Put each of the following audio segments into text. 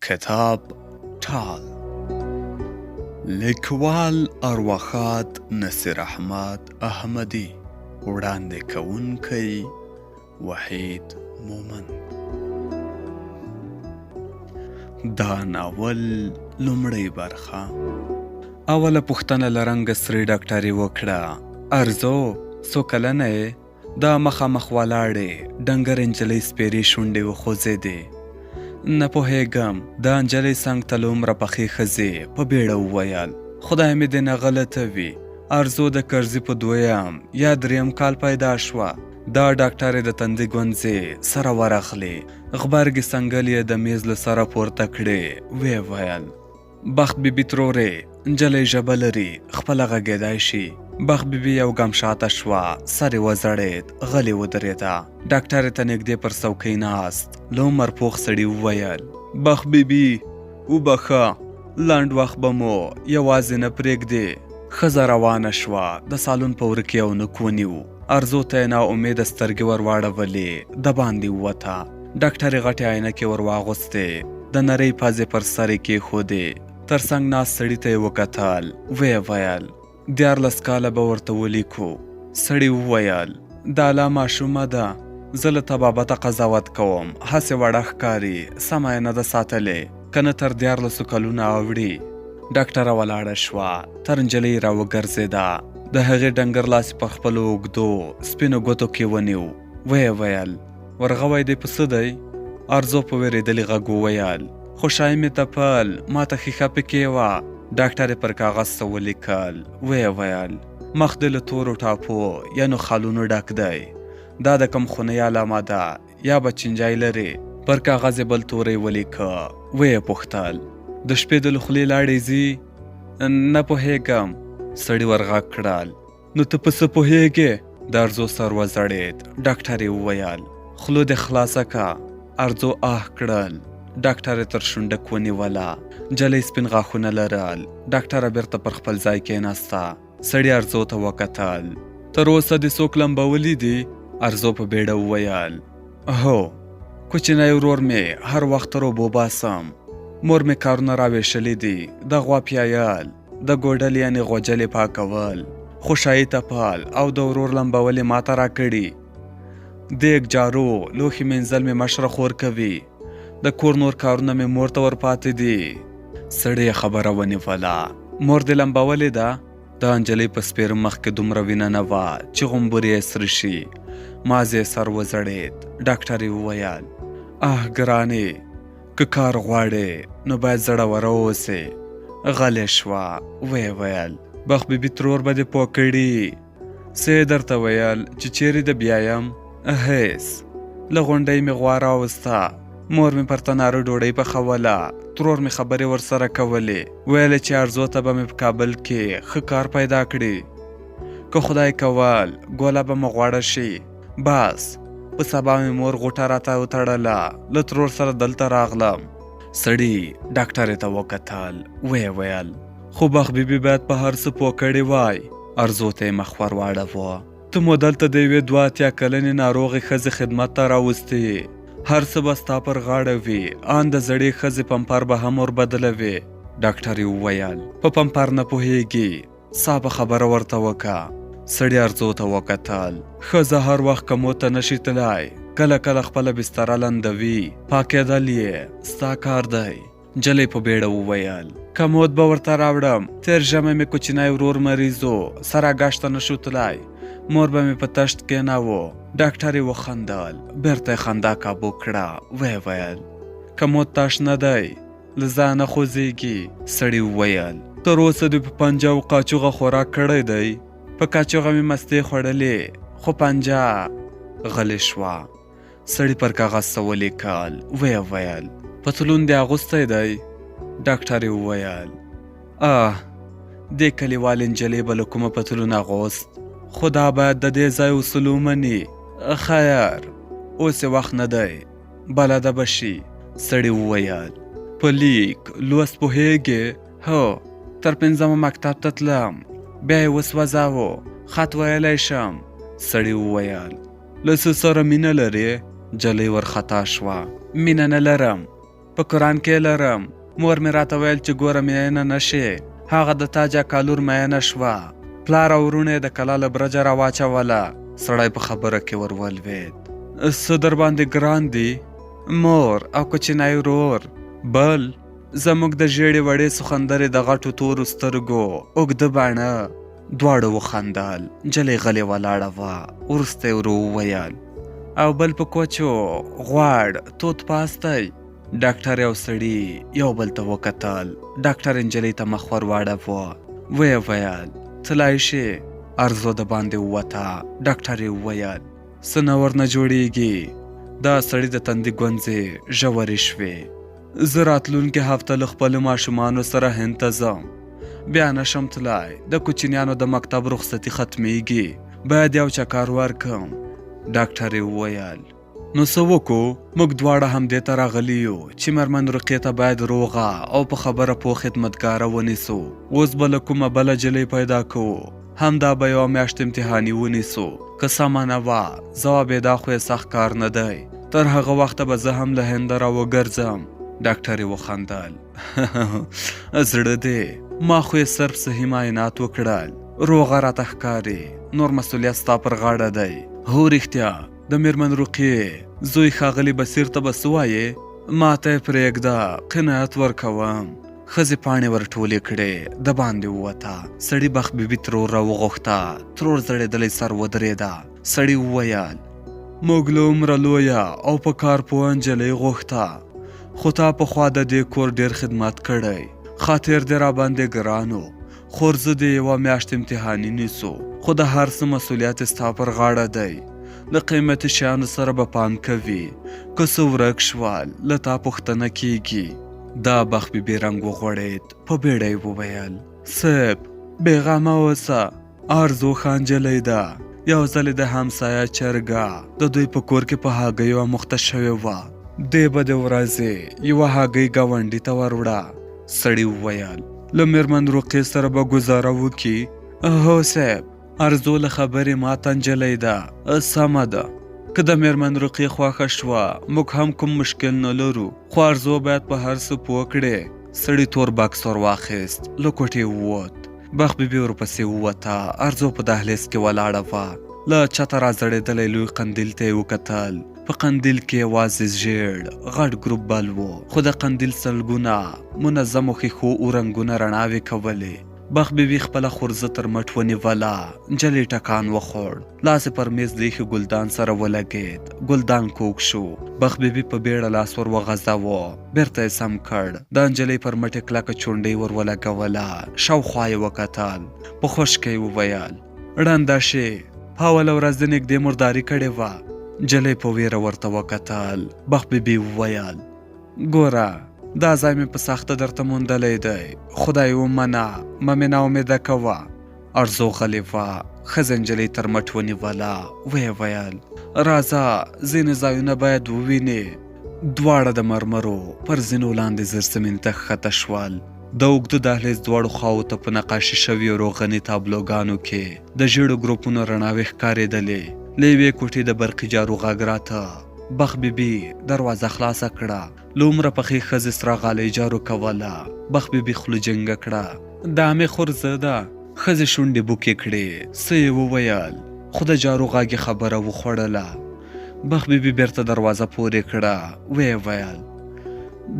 کتاب ټال لیکوال ارواښاد نصیر احمد احمدي وړاندې کوونکی وحید مومند. دا ناول لومړی برخه. اوله پوښتنه له رنګه سرې ډاکټرې وکړه. ارزو څو کلنه یې؟ دا مخامخ ولاړې ډنګر نجلۍ سپېرې شونډې وخوځېدې. نه پوهېږم. دا نجلۍ څنګ ته له عمره پخې ښځې په بیړه وویل. خدای مې دې نه غلطه وي. ارزو د کرزي په 2یم یا 3یم کال پیدا شوه. دا ډاکټرې د تندي ګونځې سره ورغلې. غبرګې څنګل یې د میز له سره پورته کړې. ویې ویل بخت بیبي ترورې، نجلۍ ژبه لري، خپله غږېدای شي. بخت بیبي یو ګام شاته شوه، سر یې وځړېد، غلې ودرېده. ډاکټرې ته نږدې پر څوکۍ ناست له عمر پوخ سړي وویل بخت بیبي وبخه، لنډ وخت به مو یوازې نه پرېږدې. ښځه روانه شوه. د سالون په وره کې یو نوک ونیو. ارزو ته یې ناامیده سترګې ور واړولې، د باندې ووته. ډاکټرې غټې عینکې ور واغوستې، د نرۍ پزې پر سر یې کېښودې. تر څنګ ناست سړي ته یې وکتل. ویې ویل 14 کاله به ورته ولیکو. سړي وویل دا لا ماشومه ده، زه له طبابته قضاوت کوم، هسې وړه ښکاري، سمه یې نه ده ساتلې، که نه تر 14 کلونه اوړي. ډاکټره ولاړه شوه، تر نجلۍ راوګرځېده. د هغې ډنګر لاس پر خپلو اوږدو سپینو ګوتو کې ونیو. ویې ویل ورغوی دی په څه دی؟ ارزو په وېرېدلي غږ وویل خوشحالي مې تپل، ما ته ښیښه پکې وه. ډاکټرې پر کاغذ څه ولیکل. ویې ویل مخ دې له تورو ټاپو یعنو خالونو ډک دی. دا د کوم خونۍ علامه ده یا به چینجای لري؟ پر کاغذ یې بل توری ولیکه. ویې پوښتل د شپې د له خولې لاړې ځي؟ نه پوهېږم. سړي ورغږ کړل نو ته په څه پوهېږې؟ د ارزو سر وځړېد. ډاکټرې وویل خوله دې خلاصه که. ارزو آه کړل. ډاکټرې تر شونډک ونیوله. نجلۍ سپین غاښونه لرل. ډاکټره بیرته پر خپل ځای کېناسته. سړي ارزو ته وکتل. تر اوسه دې څوک لمبولی دي؟ ارزو په بیړه وویل هو، کوچنی ورور مې هر وخت تر اوبو باسم. مور مې کارونه راویشلي دي، د غوا پیایل، د ګوډل یعنې غوجلې پاکول، خوشایي تپل او د ورور لمبولې ماته راکړي. دیګ جارو لوښي مینځل مې مشره خور کوي. د کور نور کارونه مې مور ته ورپاتې دي. سړی خبره ونیوله. مور دې لمبولې ده؟ د نجلۍ په سپېره مخ کې دومره وینه نه وه چې غومبرې یې سره شي. مازې سر وځړېد. ډاکټرې وویل ګرانې، که کار غواړې نو باید زړوره واوسې. غلې شوه. ویې ویل بخت بیبي ترور به دې پوه کړي. څه یې درته ویل چې چیرې د بیایم؟ هیڅ. له غونډۍ مې غوا راوسته. مور مې پر تناره ډوډۍ پخوله. ترور مې خبرې ورسره کولې. ویلې چې ارزو ته به مې په کابل کې ښه کار پیدا کړي. که خدای کول ګوله به مې غوړه شي. بس په سبا مې مور غوټه راته وتړله. له ترور سره دلته راغلم. سړي ډاکټرې ته وکتل. ویې ویل خو بخت بیبي باید په هر څه پوه کړې وای. ارزو ته یې مخ ور واړوه. ته مو دلته د یوې 82 کلنې ناروغې ښځې خدمت ته راوستې. هر څه به ستا پر غاړه وي، ان د زړې ښځې پمپر به هم ور بدلوي. ډاکټرې وویل په پمپر نه پوهېږي، صافه خبره ورته وکړه. سړي ارزو ته وکتل. ښځه هر وخت کمود ته نشي تلای، کله کله خپله بستره لندوي. پاکېدل یې ستا کار دی. نجلۍ په بیړه وویل کمود به ورته راوړم. تېر ژمی مې کوچنی ورور مریضو، سره ګشت ته نشو تلای. مور به مې په تشت کېناوه. ډاکټرې وخندل. بیرته یې خندا کابو کړه. ویې ویل کمود تش نه دی، له ځانه خوځېږي. سړي وویل تر اوسه دې په پنجه او قاچوغه خوراک کړی دی؟ په قاچوغه مې مستې خوړلې، خو پنجه. غلې شوه. سړي پر کاغذ څه ولیکل. ویې ویل پتلون دې اغوستی دی؟ ډاکټرې وویل دې کلیوالې نجلۍ به له کومه پتلون اغوست؟ خو دا باید د دې ځای اصول ومني. خیر اوس یې وخت نه دی، بلده به شي. سړي وویل په لیک لوست پوهېږې؟ هو، تر 5مه مکتب ته تلم، بیا یې وسوځاوه. خط ویلی شم. سړي وویل له څه سره مینه لرې؟ نجلۍ ورخطا شوه. مینه نه لرم. په قرآن کې لرم. مور مې راته ویل چې ګوره مینه نشې. هغه د تاجه کالور مینه شوه. پلار او ورونه د کلا له برجه راواچوله. سړی په خبره کې ور ولوېد. څه در باندې ګران دي؟ مور او کوچنی ورور. بل زموږ د ژېړې وړې سخندرې د غټو تورو سترګو اوږده باڼه. دواړه وخندل. نجلۍ غلې ولاړه وه. وروسته یې ورو وویل او بل په کوچو غواړ توت پاستی. ډاکټر او سړي یو بل ته وکتل. ډاکټر نجلۍ ته مخ ور واړاوه. ویې ویل څه لای شې؟ ارزو د باندې ووته. ډاکټر یې وویل څه نه ورنه جوړېږي. دا سړي د تندي ګونځې ژورې شوې. زه راتلونکې هفته له خپلو ماشومانو سره هند ته ځم. بیا نشم تلای. د کوچنیانو د مکتب رخصتي ختمیږي. باید یو چکر ورکم. ډاکټر یې وویل نو څه وکړو؟ موږ دواړه همدې ته راغلي یو چې مېرمن رقیې ته باید روغه او په خبره پوه خدمتګاره ونیسو. اوس به له کومه بله جلۍ پیدا کوو. همدا به یوه میاشت امتحاني ونیسو. که سمه نه وه ځواب یې دا خو یې سخت کار نه دی. تر هغه وخته به زه هم له هنده راوګرځم. ډاکټر یې وخندل. زړه دی ما خو یې صرف صحي معاینات وکړل. روغه راته ښکاري. نور مسؤلیت ستا پر غاړه دی. هو رښتیا د مېرمن رقیې زوی ښاغلي بصیر ته به څه وایې؟ ما ته یې پرېږده قناعت ورکوم. ښځې پاڼې ور ټولې کړې. د باندې ووته. سړي بخت بیبي ترور راوغوښته. ترور زړېدلی سر ودرېده. سړي وویل موږ له عمره لویه او په کار پوه نجلۍ غوښته. خو تا پخوا د دې کور ډېر خدمت کړی. خاطر دې را باندې ګران و. خورزه دې یوه میاشت امتحاني نیسو. خو د هر څه مسؤلیت ستا پر غاړه دی. د قیمتي شیانو سره به پام کوي. که څه ورک شول له تا پوښتنه کیږي. دا بخت بیبي رنګ وغوړېد. په بیړه یې وویل صیب بېغمه اوسه. ارزو ښه نجلۍ ده. یو ځل د همسایه چرګه د دوی په کور کې په هګیو اموخته شوې وه. دې به د ورځې یوه هګۍ ګاونډي ته وروړه. سړي وویل له مېرمن رقیې سره به ګزاره وکړي؟ هو صیب. ارزو له خبرې ماته نجلۍ ده. سمه ده. که د مېرمن رقیې خوښه شوه موږ هم کوم مشکل نه لرو. خو ارزو باید په هر څه پوه کړې. سړي تور بکس ور واخیست. له کوټې ووت. بخت بیبي ورپسې ووته. ارزو په دهلیز کې ولاړه وه. له چته را ځړېدلی لوی قندیل ته یې وکتل. په قندیل کې یوازې ژېړ غټ ګروپ بل و. خو د قندیل سلګونه منظمو ښیښو رنګونه رڼاوې کولې. بخت بیبي خپله خورزه تر مټ ونیوله. نجلۍ ټکان وخوړ. لاس یې پر میز د ایښي ګلدان سره ولګېد. ګلدان کوږ شو. بخت بیبي په بیړه لاس ور وغځاوه. بیرته یې سم کړ. د نجلۍ پر مټ یې کلکه چونډۍ ور ولګوله. شاوخوا یې وکتل. په خوشکه یې وویل ړنده شې. په اوله ورځ د نږدې مرداري کړې وه. نجلۍ په ویره ورته وکتل. بخت بیبي وویل ګوره دا ځای مې په سخته درته موندلی دی. خدای ومنه مه مې ناامیده کوه. ارزو غلې وه. ښځه نجلۍ تر مټ ونیوله. ویې ویل راځه ځینې ځایونه باید ووینې. دواړه د مرمرو پر زینو لاندې زرزمین ته ښکته شول. د اوږده دهلیز دواړو خواو ته په نقاشي شویو روغني تابلوګانو کې د ژېړو ګروپونو رڼاوې ښکارېدلې. له یوې کوټې د برقي جارو غږ راته. بخت بیبي دروازه خلاصه کړه. له عمره پخې ښځې سره غالۍ جارو کوله. بخت بیبي خوله جنګه کړه. دا مې خورزه ده. ښځې شونډې بوکې کړې. څه یې وویل خو د جارو غږ یې خبره وخوړله. بخت بیبي بیرته دروازه پورې کړه. ویې ویل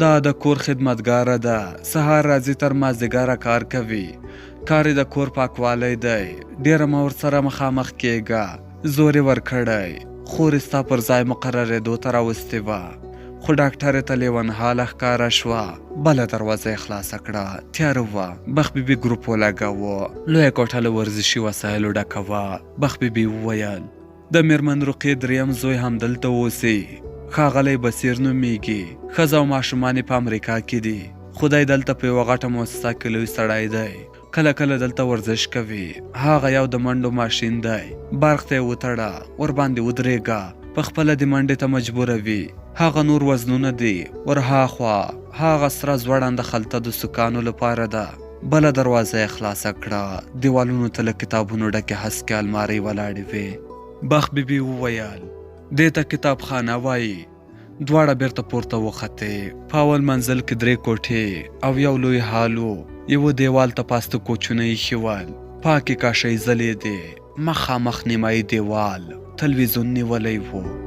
دا د کور خدمتګاره ده. سهار راځي تر مازدیګره کار کوي. کار یې د کور پاکوالی دی. ډېره مه ورسره مخامخ کېږه. زور یې ورکړی. خور یې ستا پر ځای مقررېدو ته راوستې وه. خو ډاکټرې ته لیونحاله ښکاره شوه. بله دروازه یې خلاصه کړه. تیاره وه. بخت بیبي ګروپ ولګاوه. لویه کوټه له ورزشي وسایلو ډکه وه. بخت بیبي وویل د مېرمن رقیې دریم زوی همدلته اوسي. ښاغلی بصیر نومیږي. ښځه او ماشومان یې په امریکا کې دي. خدای دلته په یوه غټه مؤسسه کې لوی سړی دی. کله کله دلته ورزش کوي. هغه یو د منډو ماشین دی. برق ته یې وتړه. ورباندې ودرېږه. په خپله د منډې ته مجبوروي. هغه نور وزنونه دي. ورهاخوا هغه سره ځوړنده خلطه د سکانو لپاره ده. بله دروازه یې خلاصه کړه. دیوالونو ته له کتابونو ډکې هسکې المارۍ ولاړې وې. بخت بیبي وویل دې ته کتابخانه وایي. دواړه بیرته پورته وختې. په اول منزل کې 3 کوټې او یو لوی هال و. یوه دیوال ته پاسته کوچونه ایښي ول. پاکې کاشۍ ځلېدې. مخامخ نیمایي دیوال تلویزیون نیولی و.